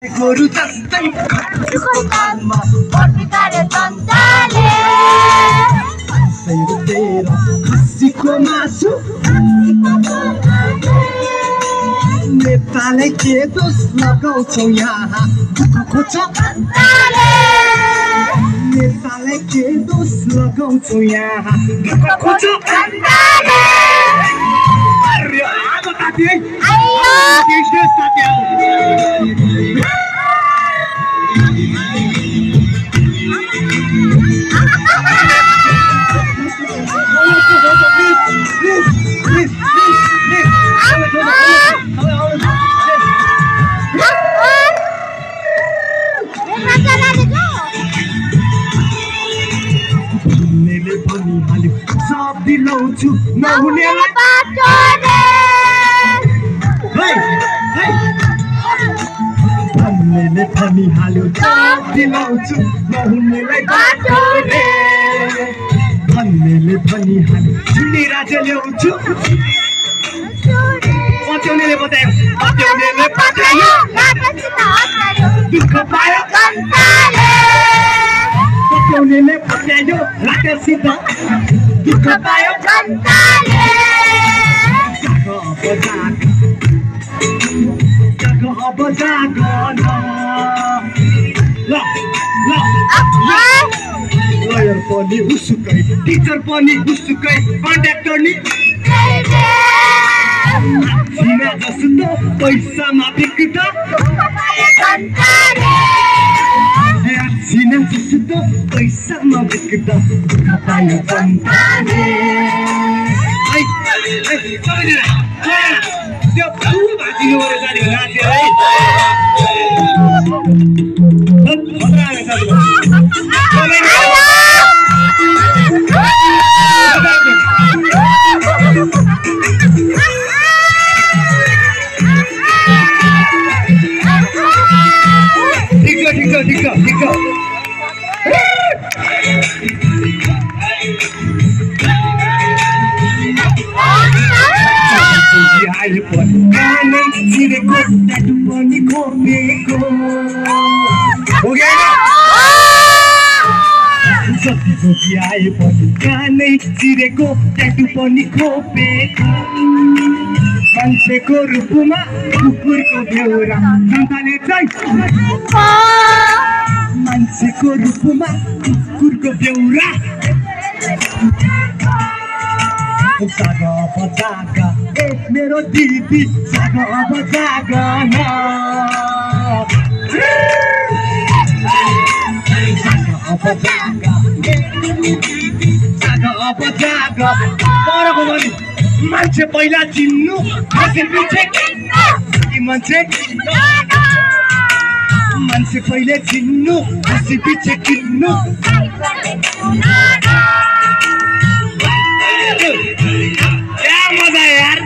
गोरु जस्तै खट्टुको कानमा पटकारे जनताले सैतेर खसीको मासु नेताले के दोष लगाउँछौ यहाँ दुःख खोज्छ जनताले नेताले के दोष लगाउँछौ यहाँ दुःख खोज्छ जनताले अरे आज ताती है आइयो देशले ताती सब दिलाउँछु नहुनेलाई बाटो भन्नेले भनिहाल्यो सब दिलाउँछु नहुनेलाई बाटो रे भन्नेले भनिहाल्यो झुन्डी राज्य ल्याउँछु पत्याउनेले बतायो पत्याउनेले बतायो दुःख पायो पत्याउनेले पत्यायो राकेसित दुःख पायो अब जाग लयर पनि हुसुकै टिचर पनि हुसुकै कन्ट्याक्टर नि छिना जस्तो पैसामा बिक्दा छिना जस्तो पैसामा बिक्दा पायो जनताले त्यो फुल भाँचिनु पऱ्यो साथी नाच्यो है ठिक छ कानै चिरेको ट्याटु पनि खोपेको जति जोगी आए पनि कानै चिरेको ट्याटु पनि खोपेको मान्छेको रूपमा कुकुरको बेहोरा जनताले चाहिँ मान्छेको रूपमा कुकुरको बेहोरा जाग अब जाग ए मेरो दिदी जाग अब जाग न अब जाग जाग अब जाग परको पनि मान्छे पहिला चिन्नु पछि पछि मान्छे पहिले चिन्नु पछि पछि किन्नु क्या मजा यार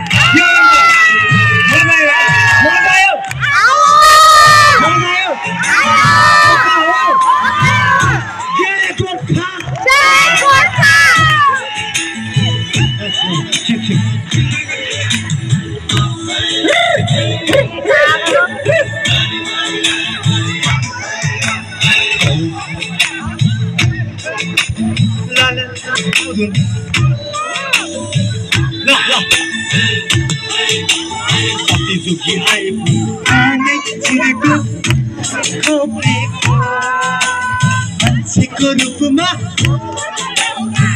मान्छेको रूपमा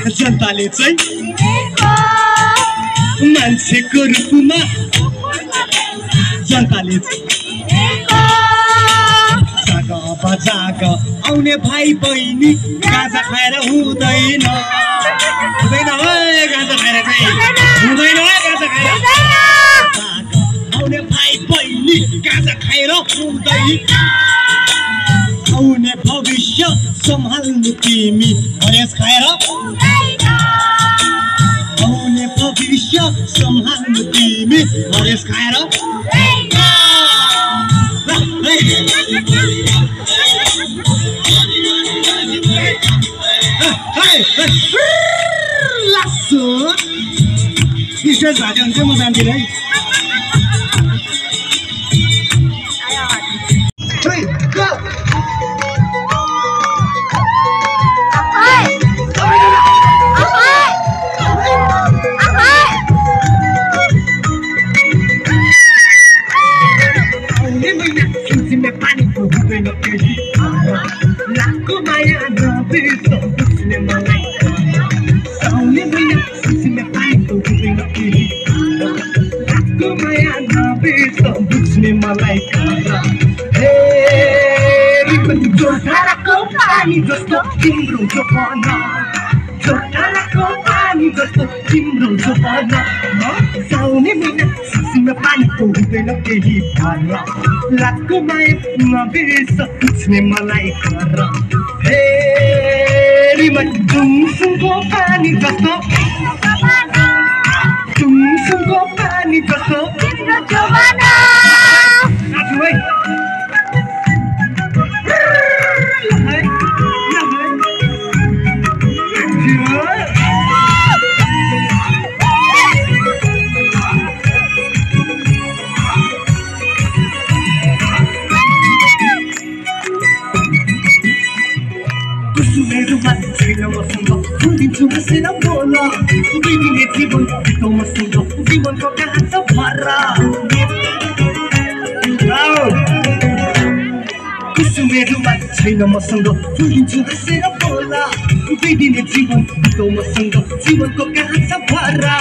जनताले चाहिँ मान्छेको रूपमा जनताले जाग अब जाग आउने भाइ बहिनी गाजा खाएर हुँदैन गाजा खाएर चाहिँ हुँदैन गाजा खाएर आउने भाइ बहिनी गाजा खाएर हुँदैन आउने भविष्य सम्हाल्नु तिमी हरेस खाएर आउने भविष्य सम्हाल्नु तिमी हरेस खाएर लासो स्टेज भाग्यो भने चाहिँ म जान्दिनँ है लाखको माया नबिर्स बुझ्ने मलाई साउने मैना सुसिने पानीको हुँदैन केही लाखको माया नबिर्स बुझ्ने मलाई जोधाराको पानी जस्तो तिम्रो जोपन जोधाराको पानी जस्तो तिम्रो जोपन साउने मैना सुसिने पानीको हुँदैन केही लाखको माया नबिर्स बुझ्ने मलाई तुमसँगको पानी जस्तो तुमसँगको पानी जस्तो तिम्रो जमाना जीवनको कहाँ छ भरा कुसुमेरुमा छैन मसँग भुलिन्छु हाँसेर बोला बिदिने जीवन बिताउ मसँग जीवनको कहाँ छ भरा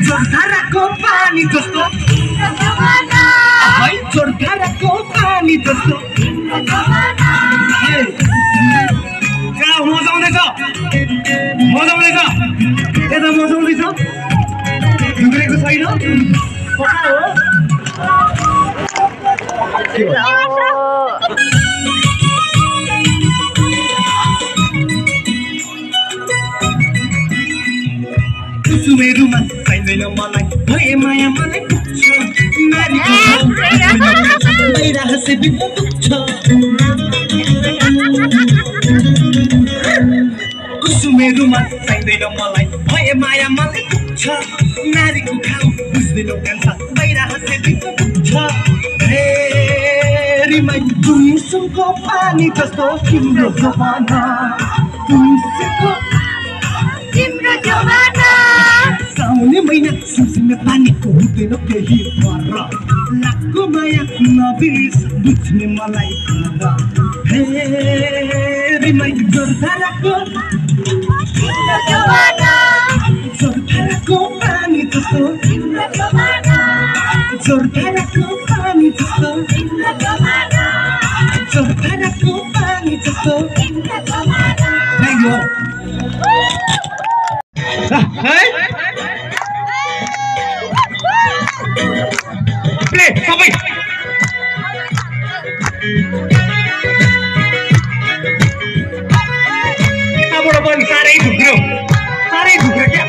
जोरधाराको पानी जस्तो जोरधाराको पानी जस्तो मजा आउँदैछ यता मजा आउँदैछ बिग्रेको छैन कुसुमेरुमा चाहिँदैन मलाई भए माया मलाई पुग्छ बाहिर हाँसे बित्नु पुग्छ कुसुमेरुमा चाहिँदैन मलाई भए माया मलाई पुग्छ नारीको घाउ बुझ्दैनौ कान्छ बाहिर हाँसे बित्नु पुग्छ तुमसँगको पानी जस्तो तिम्रो जमाना तिम्रो जमाना साउने मैना सुसिने पानीको हुँदैन केही भर लाखको माया नबिर्स बुझ्ने मलाई जोरधाराको जोरधाराको पानी जस्तो जोरधाराको पानी जस्तो जोरधाराको पानी जस्तो प्ले सबै यताबाट पनि साह्रै झुक्यो क्या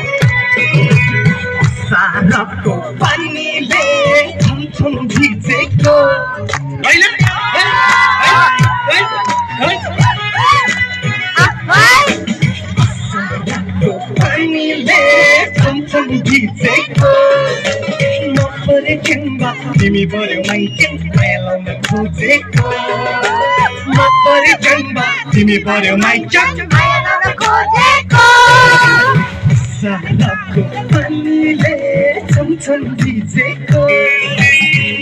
सारको पानीले छमछम भिजेको होइन पानीले छमछम भिजेको तिमी पर्यो माइक्याङ माया लाउन खोजेको म परे जन्म तिमी पर्यो माइक्याङ माया लाउन खोजेको सालको पानीले छमछम भिजेको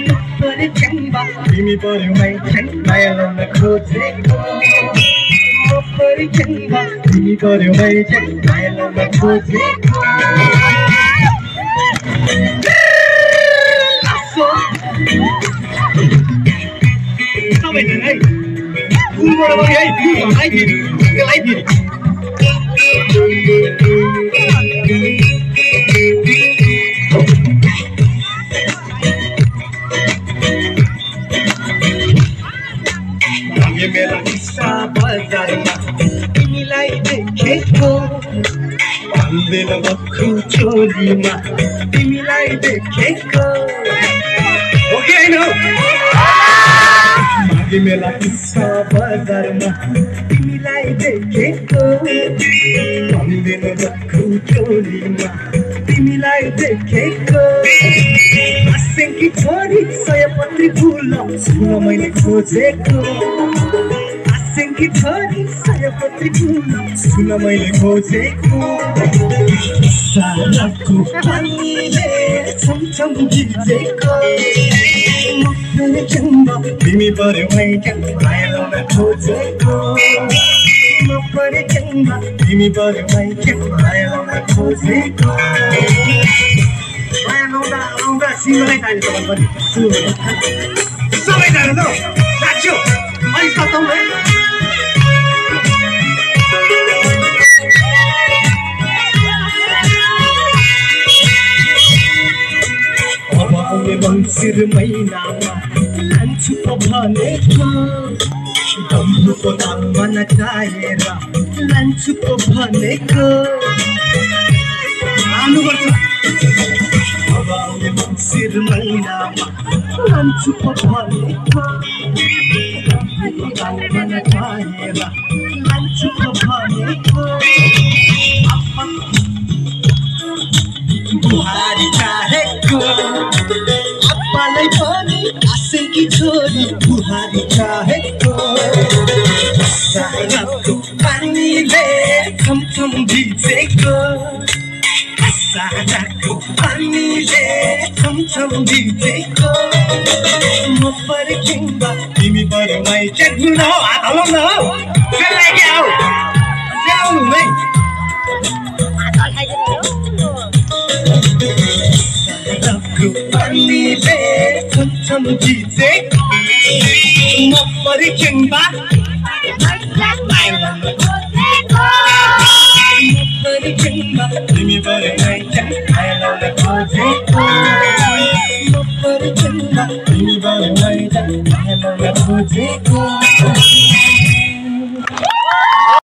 म परे जन्म तिमी पर्यो माइक्याङ माया लाउन खोजेको म परे जन्म तिमी पर्यो माइक्याङ माया लाउन खोजेको सबैजना है फुलबाट पनि है फुल हटाइदिनु त्यसलाई दिनु मेरा किस्सा बजारमा तिमीलाई देखेको भन्दैन बक्खु चोलीमा तिमीलाई देखेको हो कि होइन माघे मेला किस्सा बजारमा तिमीलाई देखेको भन्दैन बक्खु चोलीमा तिमीलाई देखेको आसेङ्की छोरी सयपत्री फुल सुन मैले खोजेको आसेङ्की छोरी सयपत्री फुल सुन मैले खोजेको सालको पानीले छमछम भिजेको परिचन्दा तिमी पऱ्यो मैका माया लाउन खोजेको म परिचन्दा तिमी पऱ्यो मैका माया लाउन खोजेको माया लाउँदा सिङ्गलै चाहिन्छ तपाईँ पनि सबैजना ल नाच्यो अलिक तताउँ है मङ्सिर महिनामा लान्छु पो भनेको डम्बुको नाममा नचाहेर लान्छु पो भनेको आउनुपर्छ अब आउने मङ्सिर महिनामा लान्छु पो भनेको डम्बुको नाममा नचाहेर लान्छु पो भनेको बुहारी चाहेको मलाई पनि आसेकी छोरी बुहारी चाहेको साराको पानीले छमछम भिजेको साराको पानीले छमछम भिजेको म पर्खिँदा तिमी पऱ्यो मैका गुडा हो हात हलाउन न हौ फेरि के आऊ ल्याउनु है पानीले छमछम भिजेको म परिचन्दा तिमी पऱ्यो मैका माया लाउन खोजेको म परिचन्दा तिमी पऱ्यो मैका माया लाउन खोजेको